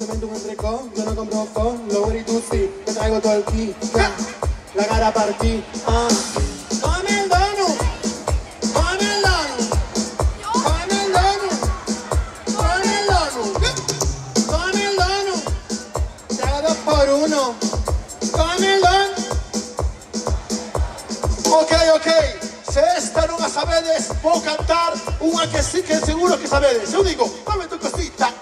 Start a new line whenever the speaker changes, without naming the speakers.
Vendo un entrecot, yo no compro con, lo y tú sí, te traigo todo el kit, la cara para ti, Come el donut, come el donut, come el donut, come el donut, come el donut, te hago 2 por 1, come el donut.
Ok, se esta non a sabedes, vou cantar unha que sí que seguro que sabedes. Eu digo, dame tu cosita,